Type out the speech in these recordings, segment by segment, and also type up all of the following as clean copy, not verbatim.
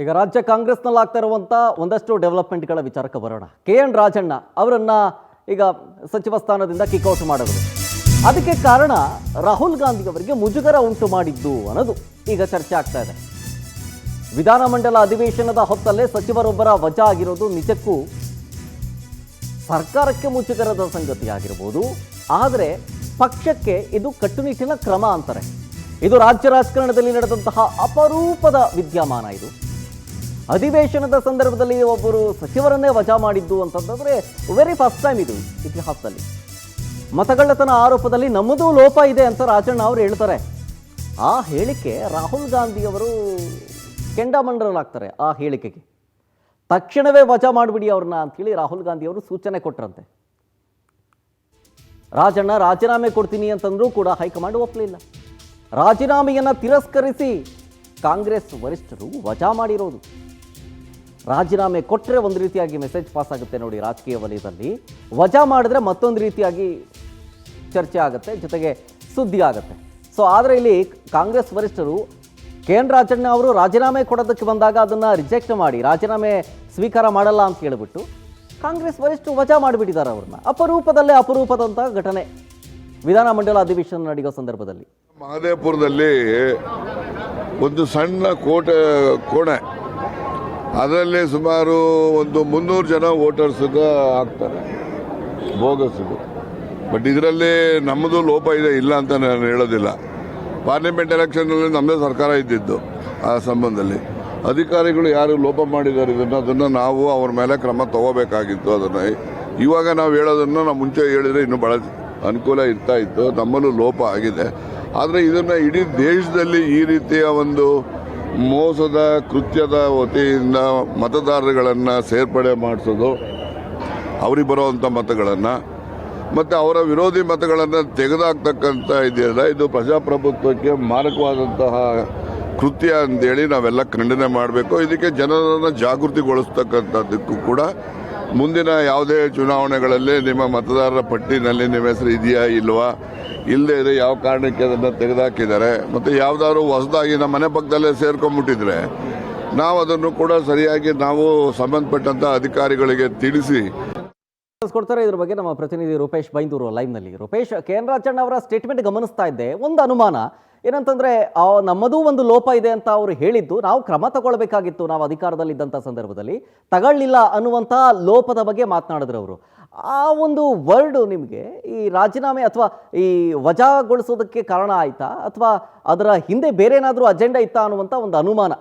ಈಗ ರಾಜ್ಯ ಕಾಂಗ್ರೆಸ್ನಲ್ಲಿ ಆಗ್ತಾ ಇರುವಂಥ ಒಂದಷ್ಟು ಡೆವಲಪ್ಮೆಂಟ್ಗಳ ವಿಚಾರಕ್ಕೆ ಬರೋಣ. KN ರಾಜಣ್ಣ ಅವರನ್ನು ಈಗ ಸಚಿವ ಸ್ಥಾನದಿಂದ ಕಿಕ್ಔಟ್ ಮಾಡಿದ್ರು. ಅದಕ್ಕೆ ಕಾರಣ ರಾಹುಲ್ ಗಾಂಧಿ ಅವರಿಗೆ ಮುಜುಗರ ಉಂಟು ಮಾಡಿದ್ದು ಅನ್ನೋದು ಈಗ ಚರ್ಚೆ ಆಗ್ತಾ ಇದೆ. ವಿಧಾನಮಂಡಲ ಅಧಿವೇಶನದ ಹೊತ್ತಲ್ಲೇ ಸಚಿವರೊಬ್ಬರ ವಜಾ ಆಗಿರೋದು ನಿಜಕ್ಕೂ ಸರ್ಕಾರಕ್ಕೆ ಮುಜುಗರದ ಸಂಗತಿಯಾಗಿರ್ಬೋದು, ಆದರೆ ಪಕ್ಷಕ್ಕೆ ಇದು ಕಟ್ಟುನಿಟ್ಟಿನ ಕ್ರಮ ಅಂತಾರೆ. ಇದು ರಾಜ್ಯ ರಾಜಕಾರಣದಲ್ಲಿ ನಡೆದಂತಹ ಅಪರೂಪದ ವಿದ್ಯಮಾನ. ಇದು ಅಧಿವೇಶನದ ಸಂದರ್ಭದಲ್ಲಿ ಒಬ್ಬರು ಸಚಿವರನ್ನೇ ವಜಾ ಮಾಡಿದ್ದು ಅಂತಂದ್ರೆ ವೆರಿ ಫಸ್ಟ್ ಟೈಮ್ ಇದು ಇತಿಹಾಸದಲ್ಲಿ. ಮತಗಳ್ಳತನ ಆರೋಪದಲ್ಲಿ ನಮ್ಮದೂ ಲೋಪ ಇದೆ ಅಂತ ರಾಜಣ್ಣ ಅವರು ಹೇಳ್ತಾರೆ. ಆ ಹೇಳಿಕೆ ರಾಹುಲ್ ಗಾಂಧಿ ಅವರು ಕೆಂಡಾಮಂಡಲಾಗ್ತಾರೆ. ಆ ಹೇಳಿಕೆಗೆ ತಕ್ಷಣವೇ ವಜಾ ಮಾಡಿಬಿಡಿ ಅವ್ರನ್ನ ಅಂಥೇಳಿ ರಾಹುಲ್ ಗಾಂಧಿ ಅವರು ಸೂಚನೆ ಕೊಟ್ಟರಂತೆ. ರಾಜಣ್ಣ ರಾಜೀನಾಮೆ ಕೊಡ್ತೀನಿ ಅಂತಂದ್ರೂ ಕೂಡ ಹೈಕಮಾಂಡ್ ಒಪ್ಪಲಿಲ್ಲ. ರಾಜೀನಾಮೆಯನ್ನು ತಿರಸ್ಕರಿಸಿ ಕಾಂಗ್ರೆಸ್ ವರಿಷ್ಠರು ವಜಾ ಮಾಡಿರೋದು. ರಾಜೀನಾಮೆ ಕೊಟ್ಟರೆ ಒಂದು ರೀತಿಯಾಗಿ ಮೆಸೇಜ್ ಪಾಸ್ ಆಗುತ್ತೆ ನೋಡಿ ರಾಜಕೀಯ ವಲಯದಲ್ಲಿ, ವಜಾ ಮಾಡಿದ್ರೆ ಮತ್ತೊಂದು ರೀತಿಯಾಗಿ ಚರ್ಚೆ ಆಗುತ್ತೆ, ಜೊತೆಗೆ ಸುದ್ದಿ ಆಗುತ್ತೆ. ಸೊ ಆದರೆ ಇಲ್ಲಿ ಕಾಂಗ್ರೆಸ್ ವರಿಷ್ಠರು KN ರಾಜಣ್ಣ ಅವರು ರಾಜೀನಾಮೆ ಕೊಡೋದಕ್ಕೆ ಬಂದಾಗ ಅದನ್ನು ರಿಜೆಕ್ಟ್ ಮಾಡಿ ರಾಜೀನಾಮೆ ಸ್ವೀಕಾರ ಮಾಡಲ್ಲ ಅಂತ ಹೇಳಿಬಿಟ್ಟು ಕಾಂಗ್ರೆಸ್ ವರಿಷ್ಠರು ವಜಾ ಮಾಡಿಬಿಟ್ಟಿದ್ದಾರೆ ಅವ್ರನ್ನ. ಅಪರೂಪದಲ್ಲೇ ಅಪರೂಪದಂಥ ಘಟನೆ ವಿಧಾನಮಂಡಲ ಅಧಿವೇಶನ ನಡೆಯೋ ಸಂದರ್ಭದಲ್ಲಿ. ಮಹದೇವಪುರದಲ್ಲಿ ಒಂದು ಸಣ್ಣ ಕೋಣೆ, ಅದರಲ್ಲಿ ಸುಮಾರು ಒಂದು 300 ಜನ ವೋಟರ್ಸ್ ಆಗ್ತಾರೆ, ಬೋಗಸ್ ಇದು. ಬಟ್ ಇದರಲ್ಲಿ ನಮ್ಮದು ಲೋಪ ಇದೆ, ಇಲ್ಲ ಅಂತ ನಾನು ಹೇಳೋದಿಲ್ಲ. ಪಾರ್ಲಿಮೆಂಟ್ ಎಲೆಕ್ಷನ್ನಲ್ಲಿ ನಮ್ಮದೇ ಸರ್ಕಾರ ಇದ್ದಿದ್ದು. ಆ ಸಂಬಂಧದಲ್ಲಿ ಅಧಿಕಾರಿಗಳು ಯಾರು ಲೋಪ ಮಾಡಿದ್ದಾರೆ ಅದನ್ನು ನಾವು ಅವ್ರ ಮೇಲೆ ಕ್ರಮ ತಗೋಬೇಕಾಗಿತ್ತು. ಅದನ್ನು ಇವಾಗ ನಾವು ಹೇಳೋದನ್ನು ನಾವು ಮುಂಚೆ ಹೇಳಿದರೆ ಇನ್ನೂ ಭಾಳ ಅನುಕೂಲ ಇರ್ತಾ ಇತ್ತು. ನಮ್ಮಲ್ಲೂ ಲೋಪ ಆಗಿದೆ. ಆದರೆ ಇದನ್ನು ಇಡೀ ದೇಶದಲ್ಲಿ ಈ ರೀತಿಯ ಒಂದು ಮೋಸದ ಕೃತ್ಯದ ವತಿಯಿಂದ ಮತದಾರರುಗಳನ್ನು ಸೇರ್ಪಡೆ ಮಾಡಿಸೋದು, ಅವ್ರಿಗೆ ಬರೋವಂಥ ಮತಗಳನ್ನು ಮತ್ತು ಅವರ ವಿರೋಧಿ ಮತಗಳನ್ನು ತೆಗೆದುಹಾಕ್ತಕ್ಕಂಥ ಇದೆಯಲ್ಲ, ಇದು ಪ್ರಜಾಪ್ರಭುತ್ವಕ್ಕೆ ಮಾರಕವಾದಂತಹ ಕೃತ್ಯ ಅಂತೇಳಿ ನಾವೆಲ್ಲ ಖಂಡನೆ ಮಾಡಬೇಕು. ಇದಕ್ಕೆ ಜನರನ್ನು ಜಾಗೃತಿಗೊಳಿಸ್ತಕ್ಕಂಥದ್ದಕ್ಕೂ ಕೂಡ ಮುಂದಿನ ಯಾವುದೇ ಚುನಾವಣೆಗಳಲ್ಲಿ ನಿಮ್ಮ ಮತದಾರರ ಪಟ್ಟಿನಲ್ಲಿ ನಿಮ್ಮ ಹೆಸರು ಇದೆಯಾ ಇಲ್ವಾ, ಇಲ್ಲದೇ ಇದೆ ಯಾವ ಕಾರಣಕ್ಕೆ ಅದನ್ನು ತೆಗೆದುಹಾಕಿದ್ದಾರೆ, ಮತ್ತು ಯಾವುದಾದ್ರು ಹೊಸದಾಗಿ ನಮ್ಮ ಮನೆ ಪಕ್ಕದಲ್ಲೇ ಸೇರ್ಕೊಂಡ್ಬಿಟ್ಟಿದ್ರೆ ನಾವು ಅದನ್ನು ಕೂಡ ಸರಿಯಾಗಿ ನಾವು ಸಂಬಂಧಪಟ್ಟಂಥ ಅಧಿಕಾರಿಗಳಿಗೆ ತಿಳಿಸಿ ಕೊಡ್ತಾರೆ. ಇದ್ರ ಬಗ್ಗೆ ನಮ್ಮ ಪ್ರತಿನಿಧಿ ರೂಪೇಶ್ ಬೈಂದೂರು ಲೈವ್ನಲ್ಲಿ. ರೂಪೇಶ್, KN ರಾಜಣ್ಣ ಅವರ ಸ್ಟೇಟ್ಮೆಂಟ್ ಗಮನಿಸ್ತಾ ಇದ್ದೆ. ಒಂದು ಅನುಮಾನ ಏನಂತಂದ್ರೆ ನಮ್ಮದೂ ಒಂದು ಲೋಪ ಇದೆ ಅಂತ ಅವರು ಹೇಳಿದ್ದು, ನಾವು ಕ್ರಮ ತಗೊಳ್ಬೇಕಾಗಿತ್ತು, ನಾವು ಅಧಿಕಾರದಲ್ಲಿದ್ದಂಥ ಸಂದರ್ಭದಲ್ಲಿ ತಗೊಳ್ಳಿಲ್ಲ ಅನ್ನುವಂಥ ಲೋಪದ ಬಗ್ಗೆ ಮಾತನಾಡಿದ್ರು ಅವರು. ಆ ಒಂದು ವರ್ಡು ನಿಮಗೆ ಈ ರಾಜೀನಾಮೆ ಅಥವಾ ಈ ವಜಾಗೊಳಿಸೋದಕ್ಕೆ ಕಾರಣ ಆಯ್ತಾ, ಅಥವಾ ಅದರ ಹಿಂದೆ ಬೇರೆ ಏನಾದರೂ ಅಜೆಂಡಾ ಇತ್ತಾ ಅನ್ನುವಂಥ ಒಂದು ಅನುಮಾನ.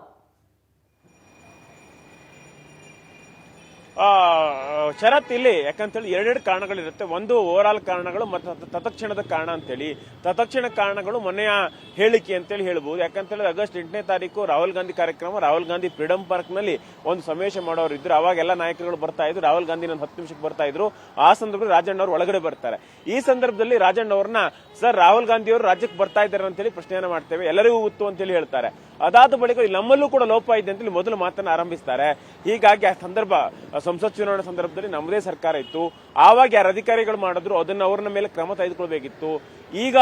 ಶರತ್ ಇಲ್ಲಿ ಯಾಕಂತೇಳಿ ಎರಡೆರಡು ಕಾರಣಗಳಿರುತ್ತೆ. ಒಂದು ಓವರ್ ಆಲ್ ಕಾರಣಗಳು ಮತ್ತು ತತ್ಕ್ಷಣದ ಕಾರಣ ಅಂತೇಳಿ. ತತ್ಕ್ಷಣ ಕಾರಣಗಳು ಮೊನ್ನೆಯ ಹೇಳಿಕೆ ಅಂತೇಳಿ ಹೇಳ್ಬೋದು. ಯಾಕಂತೇಳಿದ್ರೆ ಆಗಸ್ಟ್ 8ನೇ ತಾರೀಕು ರಾಹುಲ್ ಗಾಂಧಿ ಕಾರ್ಯಕ್ರಮ, ರಾಹುಲ್ ಗಾಂಧಿ ಫ್ರೀಡಂ ಪಾರ್ಕ್ ನಲ್ಲಿ ಒಂದು ಸಮಾವೇಶ ಮಾಡೋರು ಇದ್ರು. ಅವಾಗ ಎಲ್ಲ ನಾಯಕರುಗಳು ಬರ್ತಾ ಇದ್ರು. ರಾಹುಲ್ ಗಾಂಧಿ ಒಂದು 10 ನಿಮಿಷಕ್ಕೆ ಬರ್ತಾ ಇದ್ರು. ಆ ಸಂದರ್ಭದಲ್ಲಿ ರಾಜಣ್ಣ ಅವರು ಒಳಗಡೆ ಬರ್ತಾರೆ. ಈ ಸಂದರ್ಭದಲ್ಲಿ ರಾಜಣ್ಣ ಅವ್ರನ್ನ ಸರ್ ರಾಹುಲ್ ಗಾಂಧಿ ಅವರು ರಾಜ್ಯಕ್ಕೆ ಬರ್ತಾ ಇದ್ದಾರೆ ಅಂತೇಳಿ ಪ್ರಶ್ನೆಯನ್ನ ಮಾಡ್ತೇವೆ, ಎಲ್ಲರಿಗೂ ಗೊತ್ತು ಅಂತೇಳಿ ಹೇಳ್ತಾರೆ. ಅದಾದ ಬಳಿಕ ನಮ್ಮಲ್ಲೂ ಕೂಡ ಲೋಪ ಇದೆ ಅಂತೇಳಿ ಮೊದಲು ಮಾತನ್ನ ಆರಂಭಿಸ್ತಾರೆ. ಹೀಗಾಗಿ ಆ ಸಂದರ್ಭ ಸಂಸತ್ ಚುನಾವಣೆ ಸಂದರ್ಭದಲ್ಲಿ ನಮ್ಮದೇ ಸರ್ಕಾರ ಇತ್ತು. ಆವಾಗ ಯಾರು ಅಧಿಕಾರಿಗಳು ಮಾಡಿದ್ರು ಅದನ್ನ ಅವ್ರನ್ನ ಮೇಲೆ ಕ್ರಮ ತೆಗೆದುಕೊಳ್ಬೇಕಿತ್ತು. ಈಗ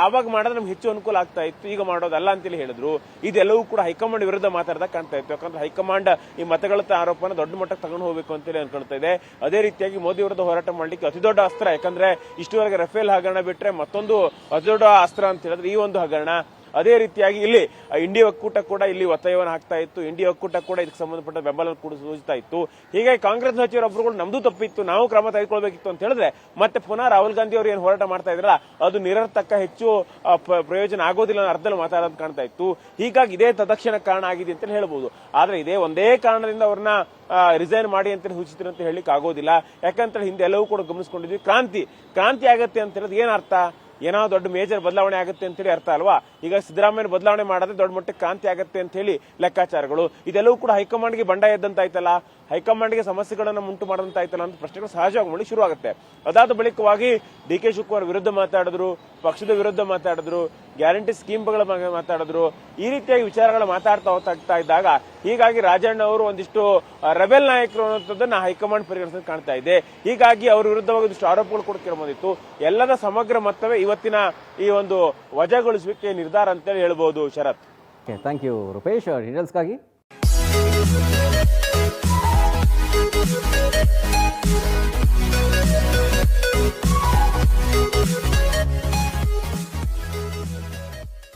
ಆವಾಗ ಮಾಡಿದ್ರೆ ನಮ್ಗೆ ಹೆಚ್ಚು ಅನುಕೂಲ ಆಗ್ತಾ ಇತ್ತು, ಈಗ ಮಾಡೋದಲ್ಲ ಅಂತೇಳಿ ಹೇಳಿದ್ರು. ಇದೆಲ್ಲವೂ ಕೂಡ ಹೈಕಮಾಂಡ್ ವಿರುದ್ಧ ಮಾತಾಡ್ದಾಗ ಕಾಣ್ತಾ ಇತ್ತು. ಯಾಕಂದ್ರೆ ಹೈಕಮಾಂಡ್ ಈ ಮತಗಳತ್ತ ಆರೋಪನ ದೊಡ್ಡ ಮಟ್ಟಕ್ಕೆ ತಗೊಂಡು ಹೋಗಬೇಕು ಅಂತೇಳಿ ಅನ್ಕೊಳ್ತಾ ಇದೆ. ಅದೇ ರೀತಿಯಾಗಿ ಮೋದಿ ವಿರುದ್ಧ ಹೋರಾಟ ಮಾಡ್ಲಿಕ್ಕೆ ಅತಿ ದೊಡ್ಡ ಅಸ್ತ್ರ, ಯಾಕಂದ್ರೆ ಇಷ್ಟುವರೆಗೆ ರಫೇಲ್ ಹಗರಣ ಬಿಟ್ರೆ ಮತ್ತೊಂದು ಅತಿ ದೊಡ್ಡ ಅಸ್ತ್ರ ಅಂತ ಹೇಳಿದ್ರೆ ಈ ಒಂದು ಹಗರಣ. ಅದೇ ರೀತಿಯಾಗಿ ಇಲ್ಲಿ ಇಂಡಿಯಾ ಒಕ್ಕೂಟ ಕೂಡ ಇಲ್ಲಿ ಒತ್ತಾಯವನ್ನು ಹಾಕ್ತಾ ಇತ್ತು. ಇಂಡಿಯಾ ಒಕ್ಕೂಟ ಕೂಡ ಇದಕ್ಕೆ ಸಂಬಂಧಪಟ್ಟ ಬೆಂಬಲ ಕೂಡ ಸೂಚಿಸ್ತಾ ಇತ್ತು. ಹೀಗಾಗಿ ಕಾಂಗ್ರೆಸ್ ಸಚಿವರೊಬ್ಬರುಗಳು ನಮ್ದು ತಪ್ಪಿತ್ತು, ನಾವು ಕ್ರಮ ತೆಗೆದುಕೊಳ್ಬೇಕಿತ್ತು ಅಂತ ಹೇಳಿದ್ರೆ ಮತ್ತೆ ಪುನಃ ರಾಹುಲ್ ಗಾಂಧಿ ಅವರು ಏನು ಹೋರಾಟ ಮಾಡ್ತಾ ಇದ್ರಲ್ಲ ಅದು ನಿರರ್ಥಕ, ಹೆಚ್ಚು ಪ್ರಯೋಜನ ಆಗೋದಿಲ್ಲ ಅನ್ನೋ ಅರ್ಥದಲ್ಲಿ ಮಾತಾಡೋದು ಕಾಣ್ತಾ ಇತ್ತು. ಹೀಗಾಗಿ ಇದೇ ತತ್ಕ್ಷಣ ಕಾರಣ ಆಗಿದೆ ಅಂತ ಹೇಳ್ಬಹುದು. ಆದ್ರೆ ಇದೇ ಒಂದೇ ಕಾರಣದಿಂದ ಅವ್ರನ್ನ ರಿಸೈನ್ ಮಾಡಿ ಅಂತ ಸೂಚಿಸಿದ್ರು ಅಂತ ಹೇಳಲಿಕ್ಕೆ ಆಗೋದಿಲ್ಲ. ಯಾಕಂತ ಹಿಂದೆ ಎಲ್ಲವೂ ಕೂಡ ಗಮನಿಸಿಕೊಂಡಿದ್ವಿ. ಕ್ರಾಂತಿ ಆಗತ್ತೆ ಅಂತ ಹೇಳಿದ್ರೆ ಏನ್ ಅರ್ಥ? ಏನೋ ದೊಡ್ಡ ಮೇಜರ್ ಬದಲಾವಣೆ ಆಗುತ್ತೆ ಅಂತೇಳಿ ಅರ್ಥ ಅಲ್ವಾ? ಈಗ ಸಿದ್ದರಾಮಯ್ಯ ಬದಲಾವಣೆ ಮಾಡಿದ್ರೆ ದೊಡ್ಡ ಮಟ್ಟಕ್ಕೆ ಕ್ರಾಂತಿ ಆಗುತ್ತೆ ಅಂತ ಹೇಳಿ ಲೆಕ್ಕಾಚಾರಗಳು. ಇದೆಲ್ಲವೂ ಕೂಡ ಹೈಕಮಾಂಡ್ಗೆ ಬಂಡ ಎದ್ದಂತಾಯ್ತಲ್ಲ, ಹೈಕಮಾಂಡ್ಗೆ ಸಮಸ್ಯೆಗಳನ್ನು ಉಂಟು ಮಾಡಿದಂತಾಯ್ತಲ್ಲ ಅಂತ ಪ್ರಶ್ನೆಗಳು ಸಹಜವಾಗಿ ಮಾಡಿ ಶುರು ಆಗುತ್ತೆ. ಅದಾದ ಬಳಿಕವಾಗಿ DK ಶಿವಕುಮಾರ್ ವಿರುದ್ಧ ಮಾತಾಡಿದ್ರು, ಪಕ್ಷದ ವಿರುದ್ಧ ಮಾತಾಡಿದ್ರು, ಗ್ಯಾರಂಟಿ ಸ್ಕೀಮ್ಗಳ ಬಗ್ಗೆ ಮಾತಾಡಿದ್ರು. ಈ ರೀತಿಯಾಗಿ ವಿಚಾರಗಳು ಮಾತಾಡ್ತಾ ಹೋಗ್ತಾ ಇದ್ದಾಗ ಹೀಗಾಗಿ ರಾಜಣ್ಣ ಅವರು ಒಂದಿಷ್ಟು ರೆಬೆಲ್ ನಾಯಕರು ಅನ್ನೋದನ್ನ ಹೈಕಮಾಂಡ್ ಪರಿಗಣಿಸ ಕಾಣ್ತಾ ಇದೆ. ಹೀಗಾಗಿ ಅವ್ರ ವಿರುದ್ಧವಾಗಿ ಒಂದಿಷ್ಟು ಆರೋಪಗಳು ಕೂಡ ಕೇಳಬಹುದಿತ್ತು. ಎಲ್ಲದ ಸಮಗ್ರ ಮೊತ್ತವೇ ಇವತ್ತಿನ ಈ ಒಂದು ವಜಾಗೊಳಿಸುವಿಕೆ ನಿರ್ಧಾರ ಅಂತೇಳಿ ಹೇಳ್ಬಹುದು. ಶರತ್, ಥ್ಯಾಂಕ್ ಯು ರೂಪೇಶ್ ಡೀಟೇಲ್ಸ್ಗಾಗಿ.